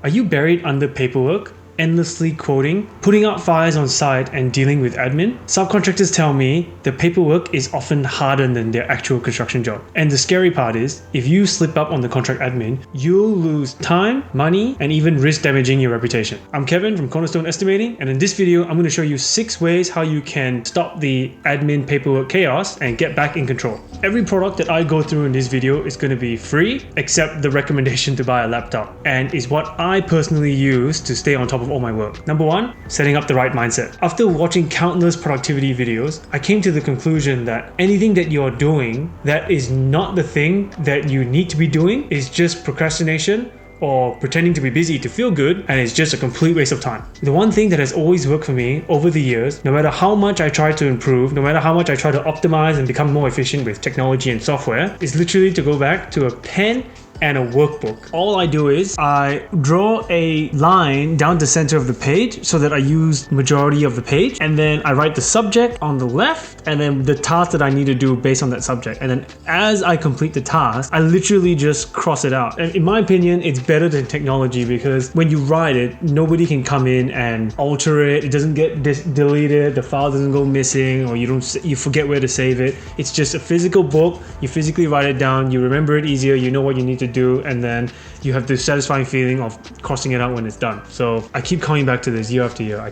Are you buried under paperwork, endlessly quoting, putting out fires on site and dealing with admin? Subcontractors tell me the paperwork is often harder than their actual construction job. And the scary part is, if you slip up on the contract admin, you'll lose time, money, and even risk damaging your reputation. I'm Kevin from Cornerstone Estimating, and in this video, I'm going to show you 6 ways how you can stop the admin paperwork chaos and get back in control. Every product that I go through in this video is going to be free, except the recommendation to buy a laptop, and is what I personally use to stay on top of all my work. Number 1, setting up the right mindset. After watching countless productivity videos, I came to the conclusion that anything that you're doing that is not the thing that you need to be doing is just procrastination or pretending to be busy to feel good, and it's just a complete waste of time. The one thing that has always worked for me over the years, no matter how much I try to improve, no matter how much I try to optimize and become more efficient with technology and software, is literally to go back to a pen and a workbook. All I do is I draw a line down the center of the page so that I use majority of the page, and then I write the subject on the left and then the task that I need to do based on that subject. And then as I complete the task, I literally just cross it out. And in my opinion, it's better than technology, because when you write it, nobody can come in and alter it. It doesn't get deleted, the file doesn't go missing, or you forget where to save it. It's just a physical book. You physically write it down, you remember it easier, you know what you need to do, and then you have the satisfying feeling of crossing it out when it's done. So I keep coming back to this year after year.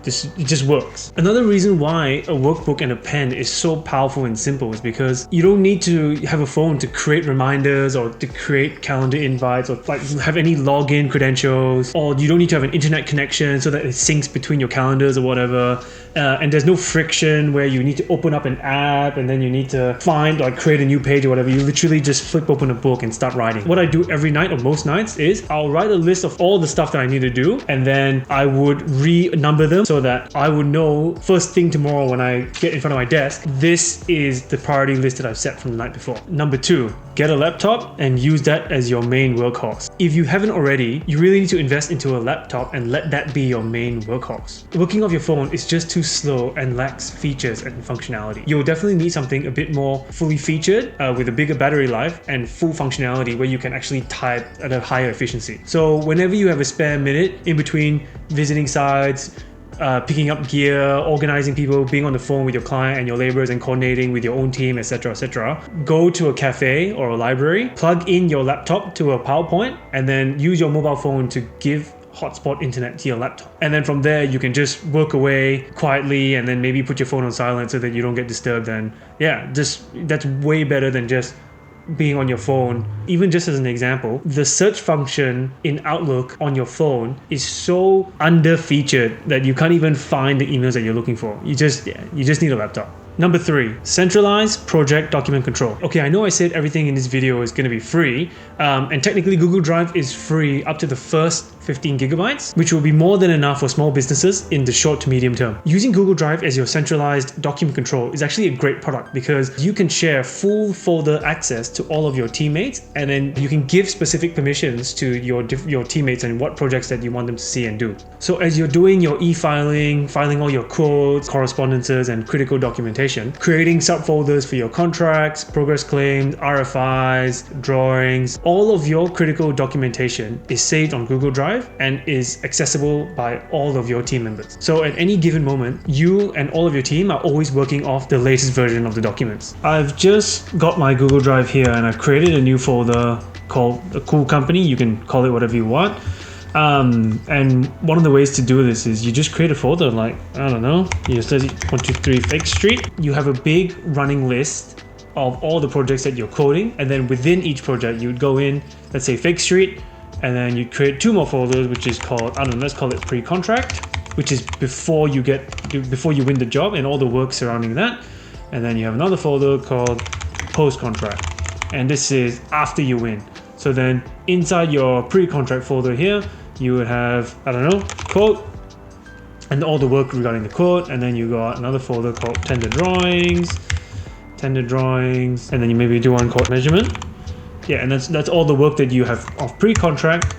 It just works. Another reason why a workbook and a pen is so powerful and simple is because you don't need to have a phone to create reminders or to create calendar invites or like have any login credentials, or you don't need to have an internet connection so that it syncs between your calendars or whatever. And there's no friction where you need to open up an app and then you need to find or create a new page or whatever. You literally just flip open a book and start writing. What I do every night or most nights is I'll write a list of all the stuff that I need to do, and then I would renumber them so that I would know first thing tomorrow when I get in front of my desk, this is the priority list that I've set from the night before. Number 2, get a laptop and use that as your main workhorse. If you haven't already, you really need to invest into a laptop and let that be your main workhorse. Working off your phone is just too slow and lacks features and functionality. You'll definitely need something a bit more fully featured with a bigger battery life and full functionality where you can actually type at a higher efficiency. So whenever you have a spare minute in between visiting sites, picking up gear, organizing people, being on the phone with your client and your laborers and coordinating with your own team, etc., go to a cafe or a library, plug in your laptop to a PowerPoint, and then use your mobile phone to give hotspot internet to your laptop. And then from there, you can just work away quietly and then maybe put your phone on silent so that you don't get disturbed. And that's way better than just being on your phone. Even just as an example, the search function in Outlook on your phone is so under-featured that you can't even find the emails that you're looking for. You just need a laptop. Number 3, centralized project document control. Okay, I know I said everything in this video is going to be free, and technically Google Drive is free up to the first 15 gigabytes, which will be more than enough for small businesses in the short to medium term. Using Google Drive as your centralized document control is actually a great product because you can share full folder access to all of your teammates, and then you can give specific permissions to your teammates and what projects that you want them to see and do. So as you're doing your e-filing, filing all your quotes, correspondences, and critical documentation, creating subfolders for your contracts, progress claims, RFIs, drawings, all of your critical documentation is saved on Google Drive and is accessible by all of your team members. So at any given moment, you and all of your team are always working off the latest version of the documents. I've just got my Google Drive here and I've created a new folder called A Cool Company. You can call it whatever you want. And one of the ways to do this is you just create a folder like, I don't know, you just say 123 Fake Street. You have a big running list of all the projects that you're coding, and then within each project you'd go in, let's say Fake Street, and then you create 2 more folders, which is called, I don't know, let's call it pre-contract, which is before you win the job and all the work surrounding that. And then you have another folder called post-contract, and this is after you win. So then inside your pre-contract folder here, you would have, I don't know, quote, and all the work regarding the quote, and then you got another folder called tender drawings, and then you maybe do one called measurement. Yeah, and that's all the work that you have of pre-contract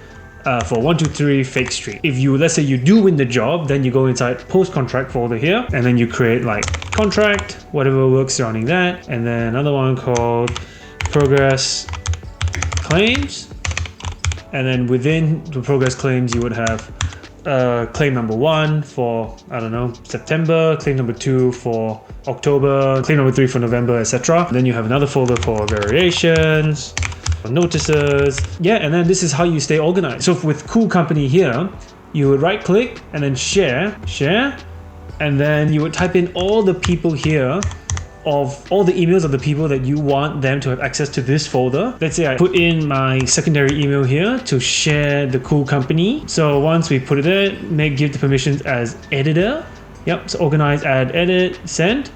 for 123 Fake Street. If you, let's say you do win the job, then you go inside post-contract folder here, and then you create like contract, whatever work surrounding that, and then another one called progress claims, And then within the progress claims, you would have claim number 1 for, I don't know, September, claim number 2 for October, claim number 3 for November, etc. Then you have another folder for variations, for notices. Yeah, and then this is how you stay organized. So with Cool Company here, you would right click and then share, and then you would type in all the people here of all the emails of the people that you want them to have access to this folder. Let's say I put in my secondary email here to share the Cool Company. So once we put it there, give the permissions as editor. Yep, so organize, add, edit, send.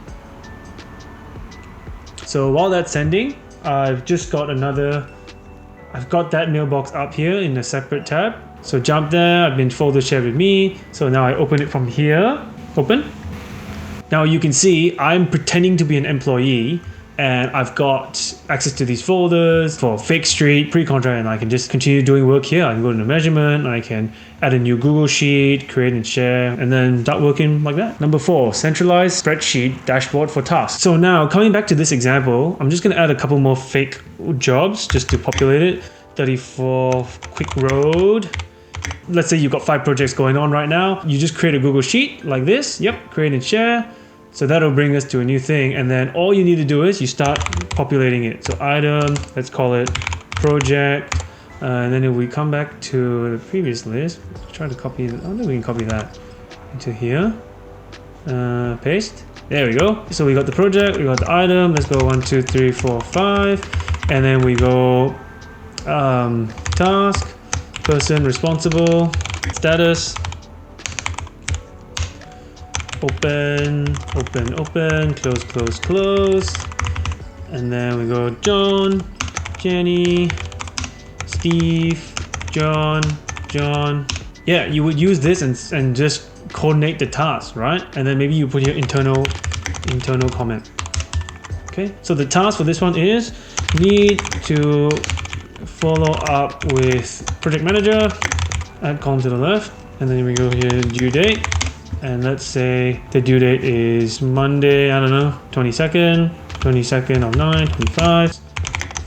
So while that's sending, I've got that mailbox up here in a separate tab. So jump there, I've been folder shared with me. So now I open it from here, open. Now you can see I'm pretending to be an employee and I've got access to these folders for fake street, pre-contract, and I can just continue doing work here. I can go to the measurement, I can add a new Google Sheet, create and share, and then start working like that. Number 4, centralized spreadsheet dashboard for tasks. So now coming back to this example, I'm just gonna add a couple more fake jobs just to populate it. 34 Quick Road. Let's say you've got 5 projects going on right now. You just create a Google Sheet like this. Yep, create and share. So that'll bring us to a new thing. And then all you need to do is you start populating it. So item, let's call it project. And then if we come back to the previous list, try to copy, I don't think we can copy that into here. Paste. There we go. So we got the project, we got the item. Let's go 1, 2, 3, 4, 5. And then we go task. Person responsible, status, open, close. And then we go John, Jenny, Steve, John. Yeah, you would use this and just coordinate the tasks, right? And then maybe you put your internal comment. Okay, so the task for this one is need to follow up with project manager, add column to the left, and then we go here due date, and let's say the due date is Monday, I don't know, 22nd of 9, 25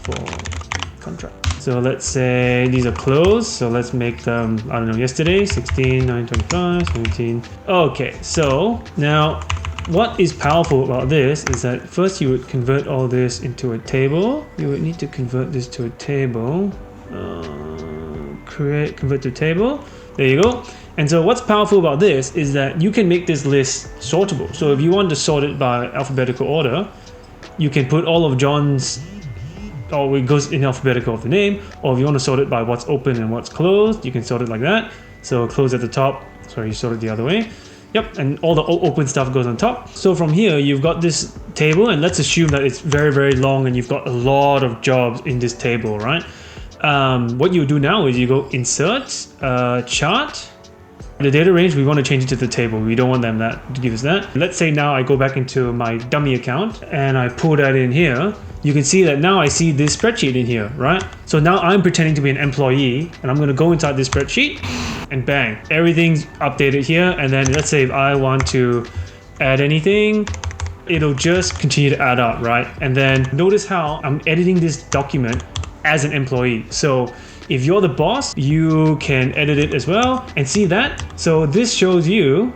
for contract. So let's say these are closed, so let's make them, I don't know, yesterday, 16, 9, 25, 17. Okay, so now what is powerful about this is that first you would convert all this into a table. You would need to convert this to a table. Convert to table. There you go. And so what's powerful about this is that you can make this list sortable. So if you want to sort it by alphabetical order, you can put all of John's, or it goes in alphabetical of the name, or if you want to sort it by what's open and what's closed, you can sort it like that. So close at the top, sorry, you sort it the other way. Yep, and all the open stuff goes on top. So from here, you've got this table, and let's assume that it's very, very long and you've got a lot of jobs in this table, right? What you do now is you go insert, chart. The data range, we want to change it to the table. We don't want them to give us that. Let's say now I go back into my dummy account and I pull that in here. You can see that now I see this spreadsheet in here, right? So now I'm pretending to be an employee and I'm going to go inside this spreadsheet and bang, everything's updated here. And then let's say if I want to add anything, it'll just continue to add up, right? And then notice how I'm editing this document as an employee. So if you're the boss, you can edit it as well and see that. So this shows you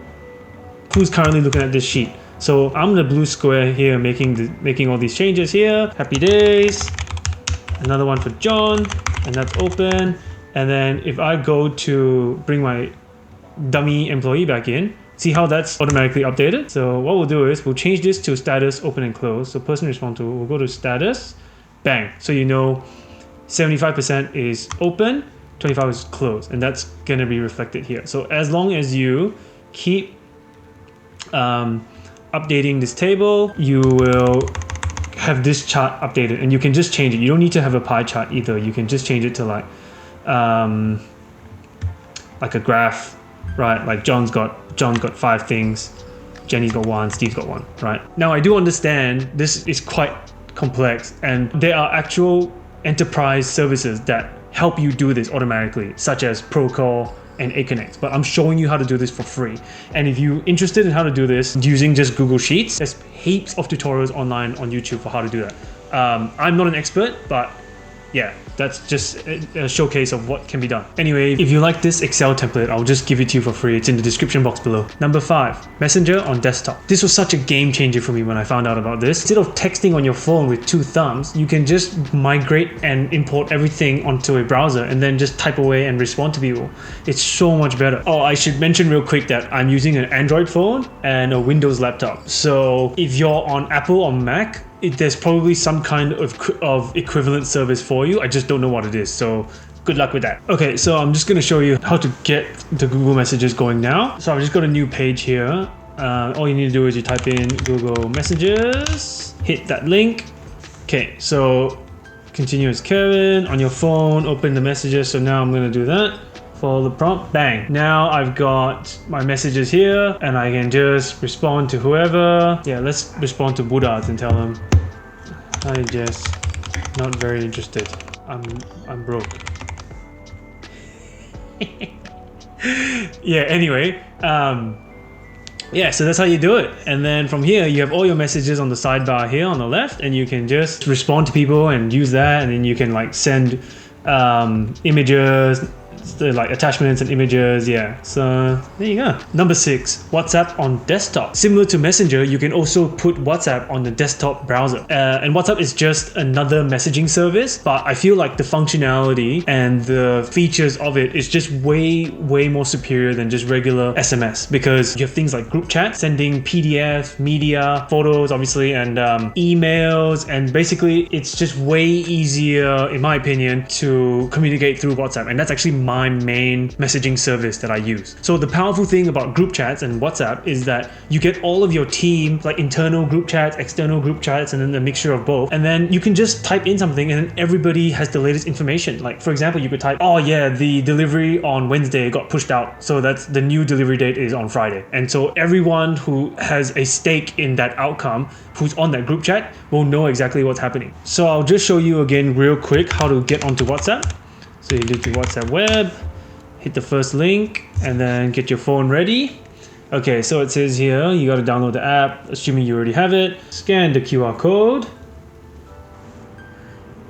who's currently looking at this sheet. So I'm the blue square here making all these changes here. Happy days. Another one for John, and that's open. And then if I go to bring my dummy employee back in, see how that's automatically updated? So what we'll do is we'll change this to status open and close. So person responsible, we'll go to status, bang. So you know 75% is open, 25 is closed, and that's gonna be reflected here. So as long as you keep updating this table, you will have this chart updated, and you can just change it. You don't need to have a pie chart either. You can just change it to like a graph, right? Like John's got 5 things, Jenny's got 1, Steve's got 1, right? Now I do understand this is quite complex, and there are actual enterprise services that help you do this automatically, such as Procore and Aconnect, but I'm showing you how to do this for free. And if you're interested in how to do this using just Google Sheets, there's heaps of tutorials online on YouTube for how to do that. I'm not an expert, but yeah, that's just a showcase of what can be done. Anyway, if you like this Excel template, I'll just give it to you for free. It's in the description box below. Number 5, Messenger on desktop. This was such a game changer for me when I found out about this. Instead of texting on your phone with 2 thumbs, you can just migrate and import everything onto a browser and then just type away and respond to people. It's so much better. Oh, I should mention real quick that I'm using an Android phone and a Windows laptop. So if you're on Apple or Mac, there's probably some kind of equivalent service for you. I just don't know what it is. So good luck with that. Okay, so I'm just going to show you how to get the Google Messages going now. So I've just got a new page here. All you need to do is you type in Google Messages, hit that link. Okay, so continue as Kevin on your phone, open the messages. So now I'm going to do that. Follow the prompt, bang. Now I've got my messages here and I can just respond to whoever. Yeah, let's respond to Buddha and tell him, hi Jess, not very interested. I'm broke. Yeah, anyway, yeah, so that's how you do it. And then from here, you have all your messages on the sidebar here on the left, and you can just respond to people and use that. And then you can like send images, like attachments and images. Yeah, so there you go. Number 6, WhatsApp on desktop. Similar to Messenger, you can also put WhatsApp on the desktop browser. And WhatsApp is just another messaging service, but I feel like the functionality and the features of it is just way more superior than just regular SMS, because you have things like group chat, sending PDF, media, photos obviously, and emails, and basically it's just way easier, in my opinion, to communicate through WhatsApp. And that's actually my main messaging service that I use. So the powerful thing about group chats and WhatsApp is that you get all of your team, like internal group chats, external group chats, and then a mixture of both. And then you can just type in something and then everybody has the latest information. Like for example, you could type, oh yeah, the delivery on Wednesday got pushed out. So that's the new delivery date is on Friday. And so everyone who has a stake in that outcome, who's on that group chat, will know exactly what's happening. So I'll just show you again real quick how to get onto WhatsApp. So you do the WhatsApp web, hit the first link, and then get your phone ready. Okay, so it says here, you got to download the app, assuming you already have it. Scan the QR code.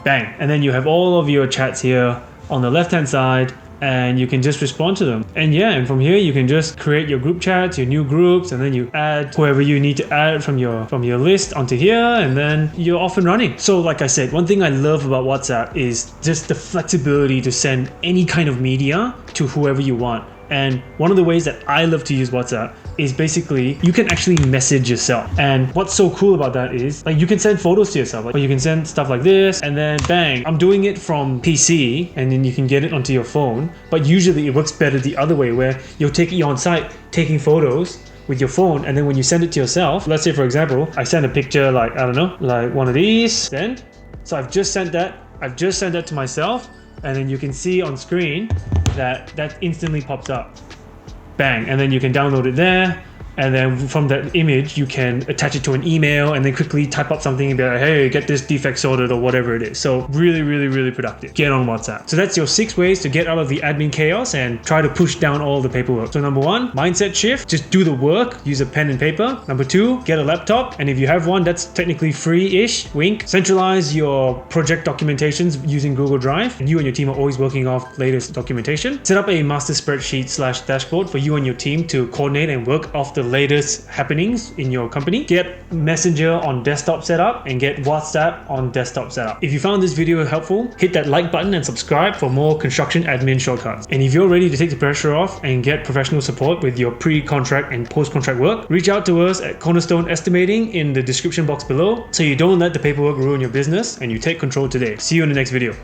Bang. And then you have all of your chats here on the left-hand side, and you can just respond to them. And yeah, and from here you can just create your group chats, your new groups, and then you add whoever you need to add from your list onto here, and then you're off and running. So like I said, one thing I love about WhatsApp is just the flexibility to send any kind of media to whoever you want. And one of the ways that I love to use WhatsApp is basically you can actually message yourself. And what's so cool about that is like you can send photos to yourself, like, or you can send stuff like this, and then bang, I'm doing it from PC and then you can get it onto your phone. But usually it works better the other way, where you're on site taking photos with your phone, and then when you send it to yourself, let's say for example, I send a picture like, I don't know, like one of these, send. So I've just sent that to myself, and then you can see on screen that instantly pops up. Bang, and then you can download it there, and then from that image you can attach it to an email and then quickly type up something and be like, hey, get this defect sorted or whatever it is. So really productive. Get on WhatsApp. So that's your 6 ways to get out of the admin chaos and try to push down all the paperwork. So number 1, mindset shift, just do the work, use a pen and paper. Number 2, get a laptop, and if you have one, that's technically free-ish, wink. Centralize your project documentations using Google Drive, and you and your team are always working off latest documentation. Set up a master spreadsheet / dashboard for you and your team to coordinate and work off the latest happenings in your company. Get Messenger on desktop setup and get WhatsApp on desktop setup. If you found this video helpful, hit that like button and subscribe for more construction admin shortcuts. And if you're ready to take the pressure off and get professional support with your pre-contract and post-contract work, reach out to us at Cornerstone Estimating in the description box below, so you don't let the paperwork ruin your business and you take control today. See you in the next video.